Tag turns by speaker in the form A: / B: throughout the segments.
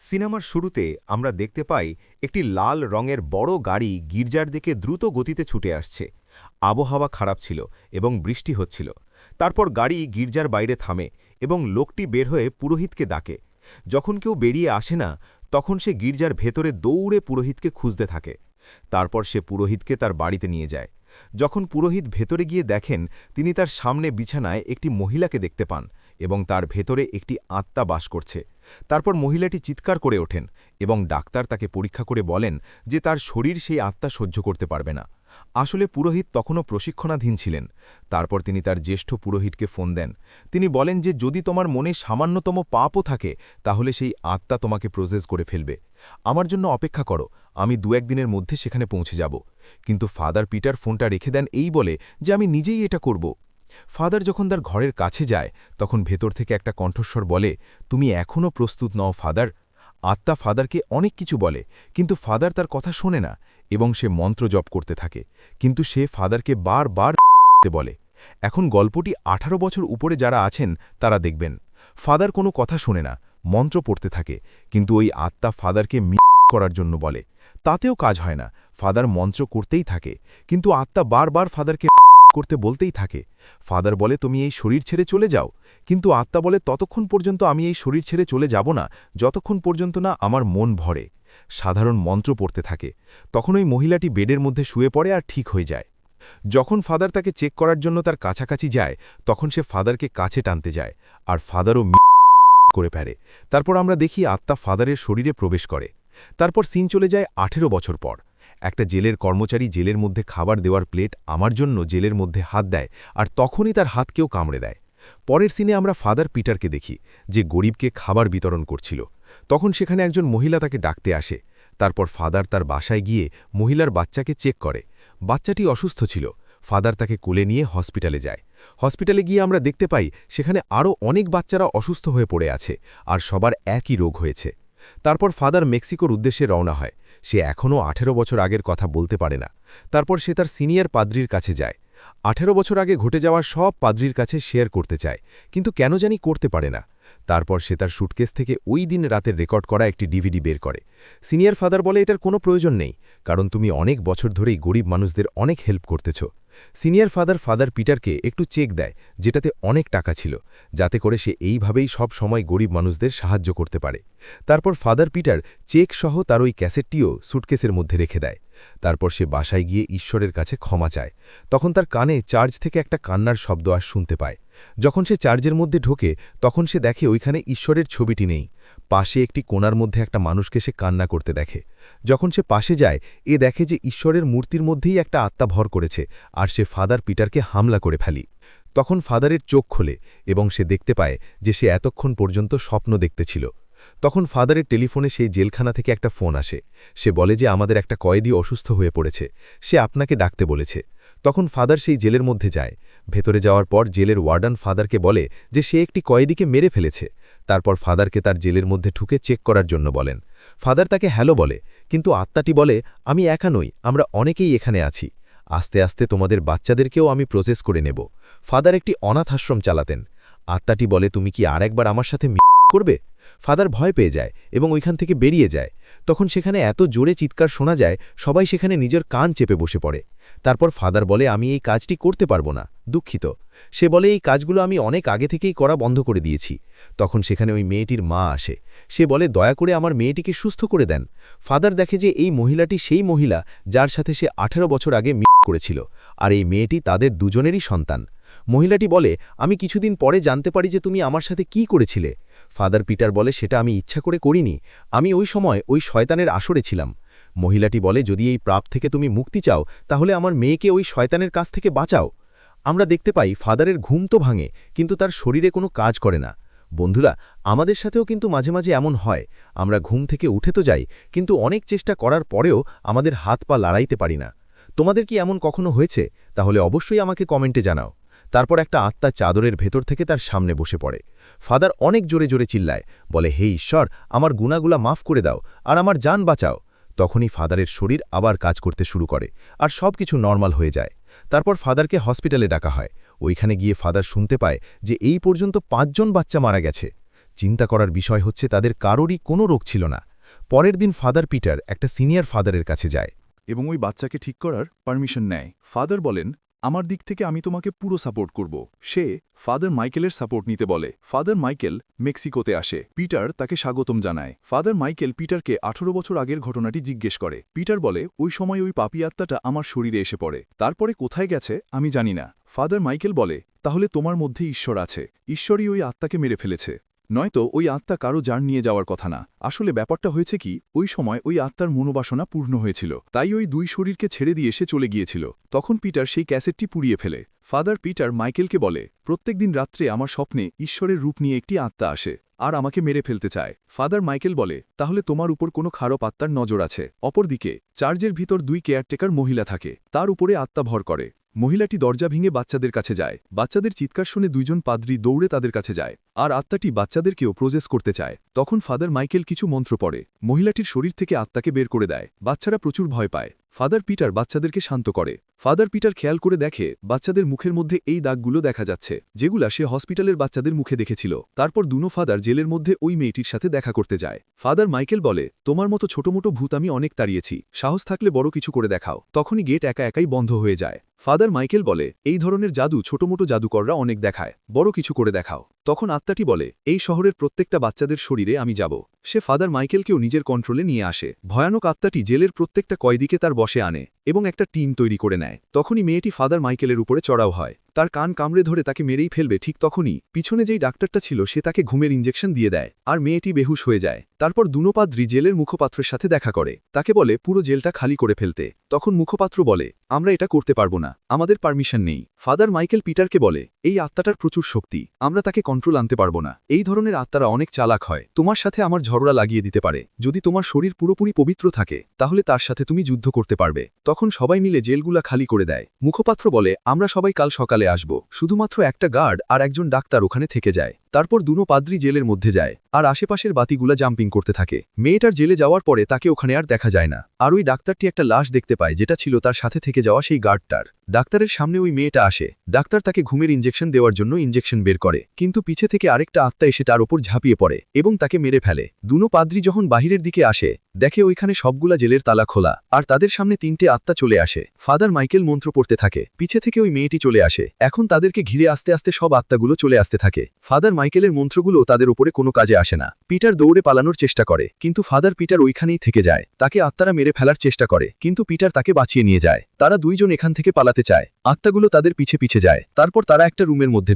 A: সিনেমার শুরুতে আমরা দেখতে পাই একটি লাল রঙের বড় গাড়ি গির্জার দিকে দ্রুত গতিতে ছুটে আসছে। আবহাওয়া খারাপ ছিল এবং বৃষ্টি হচ্ছিল। তারপর গাড়ি গির্জার বাইরে থামে এবং লোকটি বের হয়ে পুরোহিতকে ডাকে। যখন কেউ বেরিয়ে আসে না, তখন সে গির্জার ভেতরে দৌড়ে পুরোহিতকে খুঁজতে থাকে। তারপর সে পুরোহিতকে তার বাড়িতে নিয়ে যায়। যখন পুরোহিত ভেতরে গিয়ে দেখেন, তিনি তার সামনে বিছানায় একটি মহিলাকে দেখতে পান এবং তার ভেতরে একটি আত্মা বাস করছে। তারপর মহিলাটি চিৎকার করে ওঠেন এবং ডাক্তার তাকে পরীক্ষা করে বলেন যে তার শরীর সেই আত্মা সহ্য করতে পারবে না। আসলে পুরোহিত তখনও প্রশিক্ষণাধীন ছিলেন। তারপর তিনি তার জ্যেষ্ঠ পুরোহিতকে ফোন দেন। তিনি বলেন যে যদি তোমার মনে সামান্যতম পাপও থাকে, তাহলে সেই আত্মা তোমাকে প্রসেস করে ফেলবে। আমার জন্য অপেক্ষা করো, আমি 2-1 দিনের মধ্যে সেখানে পৌঁছে যাব। কিন্তু ফাদার পিটার ফোনটা রেখে দেন এই বলে যে আমি নিজেই এটা করব। ফাদার যখন তার ঘরের কাছে যায়, তখন ভেতর থেকে একটা কণ্ঠস্বর বলে, তুমি এখনও প্রস্তুত নও ফাদার। আত্মা ফাদারকে অনেক কিছু বলে, কিন্তু ফাদার তার কথা শোনে না এবং সে মন্ত্র জপ করতে থাকে। কিন্তু সে ফাদারকে বারবার বলে। এখন গল্পটি 18 বছর উপরে যারা আছেন তারা দেখবেন, ফাদার কোনো কথা শোনে না, মন্ত্র পড়তে থাকে, কিন্তু ওই আত্মা ফাদারকে করার জন্য বলে। তাতেও কাজ হয় না, ফাদার মন্ত্র করতেই থাকে, কিন্তু আত্মা বারবার ফাদারকে করতে বলতেই থাকে। ফাদার বলে তুমি এই শরীর ছেড়ে চলে যাও, কিন্তু আত্মা বলে ততক্ষণ পর্যন্ত আমি এই শরীর ছেড়ে চলে যাব না যতক্ষণ পর্যন্ত না আমার মন ভরে। সাধারণ মন্ত্র পড়তে থাকে। তখন ওই মহিলাটি বেডের মধ্যে শুয়ে পড়ে আর ঠিক হয়ে যায়। যখন ফাদার তাকে চেক করার জন্য তার কাছাকাছি যায়, তখন সে ফাদারকে কাছে টানতে যায়, আর ফাদারও করে ফেলে। তারপর আমরা দেখি আত্মা ফাদারের শরীরে প্রবেশ করে। তারপর সিন চলে যায় 18 বছর পর। একটা জেলের কর্মচারী জেলের মধ্যে খাবার দেওয়ার প্লেট আমার জন্য জেলের মধ্যে হাত দেয়, আর তখনই তার হাত কেউ কামড়ে দেয়। পরের সিনে আমরা ফাদার পিটারকে দেখি, যে গরিবকে খাবার বিতরণ করছিল। তখন সেখানে একজন মহিলা তাকে ডাকতে আসে। তারপর ফাদার তার বাসায় গিয়ে মহিলার বাচ্চাকে চেক করে। বাচ্চাটি অসুস্থ ছিল। ফাদার তাকে কোলে নিয়ে হসপিটালে যায়। হসপিটালে গিয়ে আমরা দেখতে পাই সেখানে আরও অনেক বাচ্চারা অসুস্থ হয়ে পড়ে আছে, আর সবার একই রোগ হয়েছে। তারপর ফাদার মেক্সিকোর উদ্দেশ্যে রওনা হয়। সে এখনও 18 বছর আগের কথা বলতে পারে না। তারপর সে তার সিনিয়র পাদ্রির কাছে যায়। 18 বছর আগে ঘটে যাওয়া সব পাদ্রির কাছে শেয়ার করতে চায়, কিন্তু কেন জানি করতে পারে না। তারপর সে তার সুটকেস থেকে ওই দিন রাতের রেকর্ড করা একটি ডিভিডি বের করে। সিনিয়র ফাদার বলে এটার কোনো প্রয়োজন নেই, কারণ তুমি অনেক বছর ধরেই গরিব মানুষদের অনেক হেল্প করতেছ। সিনিয়র ফাদার পিটারকে একটু চেক দেয়, যেটাতে অনেক টাকা ছিল, যাতে করে সে এইভাবেই সব সময় গরিব মানুষদের সাহায্য করতে পারে। তারপর ফাদার পিটার চেক সহ তার ওই ক্যাসেটটিও সুটকেসের মধ্যে রেখে দেয়। তারপর সে বাসায় গিয়ে ঈশ্বরের কাছে ক্ষমা চায়। তখন তার কানে চার্চ থেকে একটা কান্নার শব্দ শুনতে পায়। যখন সে চার্চের মধ্যে ঢোকে, তখন সে দেখে ওইখানে ঈশ্বরের ছবিটি নেই। পাশে একটি কোণার মধ্যে একটা মানুষকে সে কান্না করতে দেখে। যখন সে পাশে যায়, দেখে যে ঈশ্বরের মূর্তির মধ্যেই একটা আত্মা ভর করেছে, আর সে ফাদার পিটারকে হামলা করে ফেলি। তখন ফাদারের চোখ খোলে এবং সে দেখতে পায় যে সে এতক্ষণ পর্যন্ত স্বপ্ন দেখতেছিল। তখন ফাদারের টেলিফোনে সেই জেলখানা থেকে একটা ফোন আসে। সে বলে যে আমাদের একটা কয়েদি অসুস্থ হয়ে পড়েছে, সে আপনাকে ডাকতে বলেছে। তখন ফাদার সেই জেলের মধ্যে যায়। ভেতরে যাওয়ার পর জেলের ওয়ার্ডান ফাদারকে বলে যে সে একটি কয়েদিকে মেরে ফেলেছে। তারপর ফাদারকে তার জেলের মধ্যে ঢুকে চেক করার জন্য বলেন। ফাদার তাকে হ্যালো বলে, কিন্তু আত্মাটি বলে আমি একা নই, আমরা অনেকেই এখানে আছি। আস্তে আস্তে তোমাদের বাচ্চাদেরকেও আমি প্রসেস করে নেব। ফাদার একটি অনাথ আশ্রম চালাতেন। আত্মাটি বলে তুমি কি আর একবার আমার সাথে করবে? ফাদার ভয় পেয়ে যায় এবং ওইখান থেকে বেরিয়ে যায়। তখন সেখানে এত জোরে চিৎকার শোনা যায়, সবাই সেখানে নিজের কান চেপে বসে পড়ে। তারপর ফাদার বলে আমি এই কাজটি করতে পারবো না, দুঃখিত। সে বলে এই কাজগুলো আমি অনেক আগে থেকেই করা বন্ধ করে দিয়েছি। তখন সেখানে ওই মেয়েটির মা আসে। সে বলে দয়া করে আমার মেয়েটিকে সুস্থ করে দেন। ফাদার দেখে যে এই মহিলাটি সেই মহিলা যার সাথে সে 18 বছর আগে করেছিল, আর এই মেয়েটি তাদের দুজনেরই সন্তান। মহিলাটি বলে আমি কিছুদিন পরে জানতে পারি যে তুমি আমার সাথে কি করেছিলে। ফাদার পিটার বলে সেটা আমি ইচ্ছা করে করিনি, আমি ওই সময় ওই শয়তানের আসরে ছিলাম। মহিলাটি বলে যদি এই পাপ থেকে তুমি মুক্তি চাও, তাহলে আমার মেয়েকে ওই শয়তানের কাছ থেকে বাঁচাও। আমরা দেখতে পাই ফাদারের ঘুম তো ভাঙে, কিন্তু তার শরীরে কোনো কাজ করে না। বন্ধুরা, আমাদের সাথেও কিন্তু মাঝে মাঝে এমন হয়, আমরা ঘুম থেকে উঠে তো যাই, কিন্তু অনেক চেষ্টা করার পরেও আমাদের হাত পা লড়াইতে পারি না। তোমাদের কি এমন কখনো হয়েছে? তাহলে অবশ্যই আমাকে কমেন্টে জানাও। তারপর একটা আত্মা চাদরের ভেতর থেকে তার সামনে বসে পড়ে। ফাদার অনেক জোরে জোরে চিল্লায়, বলে হে ঈশ্বর, আমার গুনাহগুলা মাফ করে দাও আর আমার জান বাঁচাও। তখনই ফাদারের শরীর আবার কাজ করতে শুরু করে, আর সব কিছু নর্মাল হয়ে যায়। তারপর ফাদারকে হসপিটালে ডাকা হয়। ওইখানে গিয়ে ফাদার শুনতে পায় যে এই পর্যন্ত 5 জন বাচ্চা মারা গেছে।
B: চিন্তা করার বিষয় হচ্ছে তাদের কারোরই কোনো রোগ ছিল না। পরের দিন ফাদার পিটার একটা সিনিয়র ফাদারের কাছে যায়
C: এবং ওই বাচ্চাকে ঠিক করার পারমিশন নেয়। ফাদার বলেন, আমার দিক থেকে আমি তোমাকে পুরো সাপোর্ট করব। সে ফাদার মাইকেলের সাপোর্ট নিতে বলে। ফাদার মাইকেল মেক্সিকোতে আসে। পিটার তাকে স্বাগতম জানায়। ফাদার মাইকেল পিটারকে 18 বছর আগের ঘটনাটি জিজ্ঞেস করে। পিটার বলে, ওই সময় ওই পাপী আত্মাটা আমার শরীরে এসে পড়ে, তারপরে কোথায় গেছে আমি জানি না। ফাদার মাইকেল বলে, তাহলে তোমার মধ্যে ঈশ্বর আছে, ঈশ্বরই ওই আত্মাকে মেরে ফেলেছে, নয়তো ওই আত্মা কারো জান নিয়ে যাওয়ার কথা না। আসলে ব্যাপারটা হয়েছে কি, ওই সময় ওই আত্মার মনোবাসনা পূর্ণ হয়েছিল, তাই ওই দুই শরীরকে ছেড়ে দিয়ে সে চলে গিয়েছিল। তখন পিটার সেই ক্যাসেটটি পুড়িয়ে ফেলে। ফাদার পিটার মাইকেলকে বলে, প্রত্যেকদিন রাত্রে আমার স্বপ্নে ঈশ্বরের রূপ নিয়ে একটি আত্মা আসে আর আমাকে মেরে ফেলতে চায়। ফাদার মাইকেল বলে, তাহলে তোমার উপর কোনো খারাপ আত্মার নজর আছে। অপরদিকে চার্চের ভিতর 2 কেয়ারটেকার মহিলা থাকে, তার উপরে আত্মা ভর করে। মহিলাটি দরজা ভেঙে বাচ্চাদের কাছে যায়। বাচ্চাদের চিৎকার শুনে 2 জন পাদ্রী দৌড়ে তাদের কাছে যায়, আর আত্মাটি বাচ্চাদেরকেও প্রজেস করতে চায়। তখন ফাদার মাইকেল কিছু মন্ত্র পড়ে, মহিলাটির শরীর থেকে আত্মাকে বের করে দেয়। বাচ্চারা প্রচুর ভয় পায়। ফাদার পিটার বাচ্চাদেরকে শান্ত করে। ফাদার পিটার খেয়াল করে দেখে বাচ্চাদের মুখের মধ্যে এই দাগগুলো দেখা যাচ্ছে, যেগুলা সে হসপিটালের বাচ্চাদের মুখে দেখেছিল। তারপর দুনো ফাদার জেলের মধ্যে ওই মেয়েটির সাথে দেখা করতে যায়। ফাদার মাইকেল বলে, তোমার মতো ছোটমোটো ভূত আমি অনেক তাড়িয়েছি, সাহস থাকলে বড় কিছু করে দেখাও। তখনই গেট একা একাই বন্ধ হয়ে যায়। ফাদার মাইকেল বলে, এই ধরনের জাদু ছোটমোটো জাদুকররা অনেক দেখায়, বড় কিছু করে দেখাও। তখন আত্মাটি বলে, এই শহরের প্রত্যেকটা বাচ্চাদের শরীরে আমি যাব। সে ফাদার মাইকেলকেও নিজের কন্ট্রোলে নিয়ে আসে। ভয়ানক আত্মাটি জেলের প্রত্যেকটা কয়েদিকে তার বশে আনে এবং একটা টিম তৈরি করে নেয়। তখনই মেয়েটি ফাদার মাইকেলের উপরে চড়াও হয়, তার কান কামড়ে ধরে তাকে মেরেই ফেলবে। ঠিক তখনই পিছনে যেই ডাক্তারটা ছিল সে তাকে ঘুমের ইঞ্জেকশন দিয়ে দেয়, আর মেয়েটি বেহুশ হয়ে যায়। তারপর দুনো পাদ্রী জেলের মুখপাত্রের সাথে দেখা করে, তাকে বলে পুরো জেলটা খালি করে ফেলতে। তখন মুখপাত্র বলে, আমরা এটা করতে পারবো না, আমাদের পারমিশন নেই। ফাদার মাইকেল পিটারকে বলে, এই আত্মাটার প্রচুর শক্তি, আমরা তাকে কন্ট্রোল আনতে পারবো না। এই ধরনের আত্মারা অনেক চালাক হয়, তোমার সাথে আমার ঝগড়া লাগিয়ে দিতে পারে। যদি তোমার শরীর পুরোপুরি পবিত্র থাকে তাহলে তার সাথে তুমি যুদ্ধ করতে পারবে। তখন সবাই মিলে জেলগুলা খালি করে দেয়। মুখপাত্র বলে, আমরা সবাই কাল সকালে আসব, শুধুমাত্র একটা গার্ড আর একজন ডাক্তার ওখানে থেকে যায়। তারপর দুনো পাদ্রী জেলের মধ্যে যায়, আর আশেপাশের বাতিগুলা জাম্পিং করতে থাকে। মেয়েটার জেলে যাওয়ার পরে তাকে ওখানে আর দেখা যায় না। আর ওই ডাক্তারটি একটা লাশ দেখতে পায়, যেটা ছিল তার সাথে থেকে যাওয়া সেই গার্ডটার। ডাক্তারের সামনে ওই মেয়েটা আসে। ডাক্তার তাকে ঘুমের ইঞ্জেকশন দেওয়ার জন্য ইঞ্জেকশন বের করে, কিন্তু পিছে থেকে আরেকটা আত্মা এসে তার ওপর ঝাঁপিয়ে পড়ে এবং তাকে মেরে ফেলে। দুনো পাদ্রী যখন বাহিরের দিকে আসে, দেখে ওইখানে সবগুলা জেলের তালা খোলা, আর তাদের সামনে 3টে আত্মা চলে আসে। ফাদার মাইকেল মন্ত্র পড়তে থাকে, পিছে থেকে ওই মেয়েটি চলে আসে। এখন তাদেরকে ঘিরে আস্তে আস্তে সব আত্মাগুলো চলে আসতে থাকে। ফাদার মাইকেলের মন্ত্রগুলো তাদের উপরে কোনো কাজে আসে না। পিটার দৌড়ে পালানোর চেষ্টা করে, কিন্তু ফাদার পিটার ওইখানেই থেকে যায়। তাকে আত্মারা মেরে ফেলার চেষ্টা করে, কিন্তু পিটার তাকে বাঁচিয়ে নিয়ে যায়। তারা 2 জন এখান থেকে পালাতে চায়, আত্মাগুলো তাদের পিছে পিছে যায়। তারপর তারা একটা রুমের মধ্যে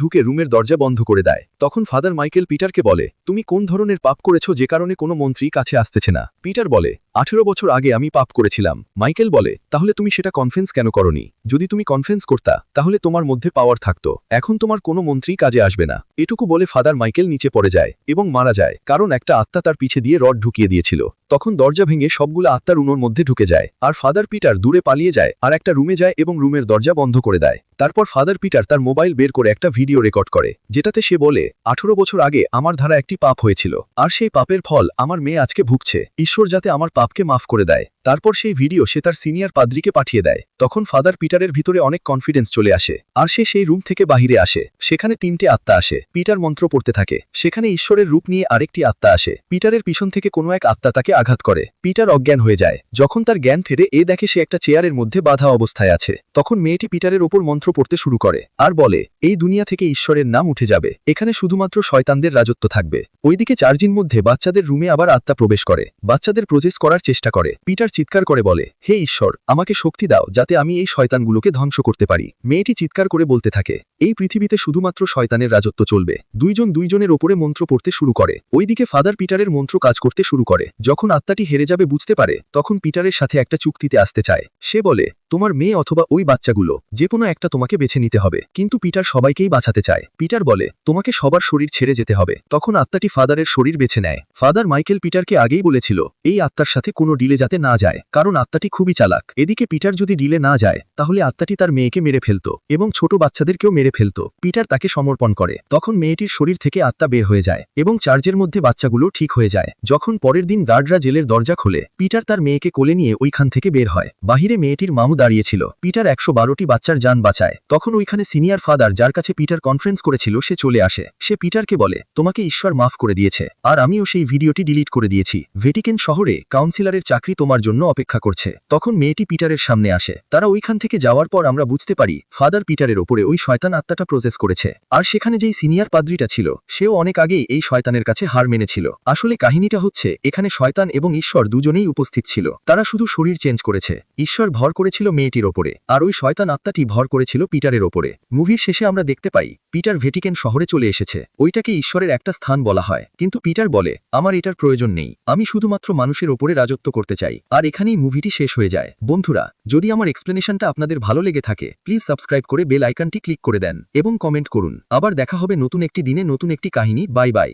C: ঢুকে রুমের দরজা বন্ধ করে দেয়। তখন ফাদার মাইকেল পিটারকে বলে, তুমি কোন ধরনের পাপ করেছো যে কারণে কোনো মন্ত্রী কাছে আসতেছে না? পিটার বলে, 18 বছর আগে আমি পাপ করেছিলাম। মাইকেল বলে, তাহলে তুমি সেটা কনফেন্স কেন করনি? যদি তুমি কনফেন্স করতা তাহলে তোমার মধ্যে পাওয়ার থাকতো, এখন তোমার কোনো মন্ত্রী কাজে আসবে না। এটুকু বলে ফাদার মাইকেল নিচে পড়ে যায় এবং মারা যায়, কারণ একটা আত্মা তার পিছে দিয়ে রড ঢুকিয়ে দিয়েছিল। তখন দরজা ভেঙে সবগুলো আত্মার উনোর মধ্যে ঢুকে যায়, আর ফাদার পিটার দূরে পালিয়ে যায় আর একটা রুমে যায় এবং রুমের দরজা বন্ধ করে দেয়। তারপর ফাদার পিটার তার মোবাইল বের করে একটা ভিডিও রেকর্ড করে, যেটাতে সে বলে, 18 বছর আগে আমার ধারা একটি পাপ হয়েছিল, আর সেই পাপের ফল আমার মেয়ে আজকে ভুগছে। ঈশ্বর যাতে আমার পাপকে মাফ করে দেয়। তারপর সেই ভিডিও সে তার সিনিয়র পাদ্রীকে পাঠিয়ে দেয়। তখন ফাদার পিটারের ভিতরে অনেক কনফিডেন্স চলে আসে, আর সে সেই রুম থেকে বাহিরে আসে। সেখানে 3টে আত্মা আসে। পিটার মন্ত্র পড়তে থাকে, সেখানে ঈশ্বরের রূপ নিয়ে আরেকটি আত্মা আসে। পিটারের পিছন থেকে কোনো এক আত্মা তাকে আঘাত করে। পিটার অজ্ঞান হয়ে যায়। যখন তার জ্ঞান ফেরে দেখে সে একটা চেয়ারের মধ্যে বাধা অবস্থায় আছে। তখন মেয়েটি পিটারের ওপর মন্ত্র পড়তে শুরু করে আর বলে, এই দুনিয়া থেকে ঈশ্বরের নাম উঠে যাবে, এখানে শুধুমাত্র শয়তানদের রাজত্ব থাকবে। ওইদিকে চার্জিন মধ্যে বাচ্চাদের রুমে আবার আত্মা প্রবেশ করে, বাচ্চাদের প্রজেস করার চেষ্টা করে। পিটার চিৎকার করে বলে, হে ঈশ্বর, আমাকে শক্তি দাও যাতে আমি এই শয়তানগুলোকে ধ্বংস করতে পারি। মেয়েটি চিৎকার করে বলতে থাকে, এই পৃথিবীতে শুধুমাত্র শয়তানের রাজত্ব চলবে। 2 জন 2 জনের ওপরে মন্ত্র পড়তে শুরু করে। ওইদিকে ফাদার পিটারের মন্ত্র কাজ করতে শুরু করে। যখন আত্মাটি হেরে যাবে বুঝতে পারে, তখন পিটারের সাথে একটা চুক্তিতে আসতে চায়। সে বলে, তোমার মেয়ে অথবা ওই বাচ্চাগুলো যে কোনো একটা তোমাকে বেছে নিতে হবে। কিন্তু পিটার সবাইকেই বাঁচাতে চায়। পিটার বলে, তোমাকে সবার শরীর ছেড়ে যেতে হবে। তখন আত্মাটি ফাদারের শরীর বেছে নেয়। ফাদার মাইকেল পিটারকে আগেই বলেছিল এই আত্মার সাথে কোনো ডিলে যাতে না যায়, কারণ আত্মাটি খুবই চালাক। এদিকে পিটার যদি ডিলে না যায় তাহলে আত্মাটি তার মেয়েকে মেরে ফেলত এবং ছোট বাচ্চাদেরকেও মেরে
D: মেরে ফেলত। পিটার তাকে সমর্পণ করে। তখন মেয়েটির শরীর থেকে আত্মা বের হয়ে যায় এবং চার্জের মধ্যে বাচ্চাগুলো ঠিক হয়ে যায়। যখন পরের দিন গার্ডরা জেলের দরজা খোলে, পিটার তার মেয়েকে কোলে নিয়ে ওইখান থেকে বের হয়। বাহিরে মেয়েটির মামু দাঁড়িয়েছিল। পিটার 112টি বাচ্চার জান বাঁচায়। তখন ওইখানে সিনিয়র ফাদার, যার কাছে পিটার কনফারেন্স করেছিল, সে চলে আসে। সে পিটারকে বলে, তোমাকে ঈশ্বর মাফ করে দিয়েছে, আর আমিও সেই ভিডিওটি ডিলিট করে দিয়েছি। ভ্যাটিকান শহরে কাউন্সিলরের চাকরি তোমার জন্য অপেক্ষা করছে। তখন মেয়েটি পিটারের সামনে আসে। তারা ওইখান থেকে যাওয়ার পর আমরা বুঝতে পারি ফাদার পিটারের ওপরে ওই শয়তান আত্মাটা প্রসেস করেছে। আর সেখানে যেই সিনিয়র পাদ্রিটা ছিল, সেও অনেক আগেই এই শয়তানের কাছে হার মেনেছিল। আসলে কাহিনীটা হচ্ছে, এখানে শয়তান এবং ঈশ্বর দুজনেই উপস্থিত ছিল। তারা শুধু শরীর চেঞ্জ করেছে। ঈশ্বর ভর করেছিল মেয়েটির ওপরে, আর ওই শয়তান আত্মাটি ভর করেছিল পিটারের ওপরে। মুভির শেষে আমরা দেখতে পাই পিটার ভ্যাটিকান শহরে চলে এসেছে। ওইটাকে ঈশ্বরের একটা স্থান বলা হয়, কিন্তু পিটার বলে, আমার এটার প্রয়োজন নেই, আমি শুধুমাত্র মানুষের ওপরে রাজত্ব করতে চাই। আর এখানেই মুভিটি শেষ হয়ে যায়। বন্ধুরা, যদি আমার এক্সপ্লেনেশনটা আপনাদের ভালো লেগে থাকে, প্লিজ সাবস্ক্রাইব করে বেল আইকনটি ক্লিক করে দেন এবং কমেন্ট করুন। আবার দেখা হবে নতুন একটি দিনে নতুন একটি কাহিনী। Bye bye.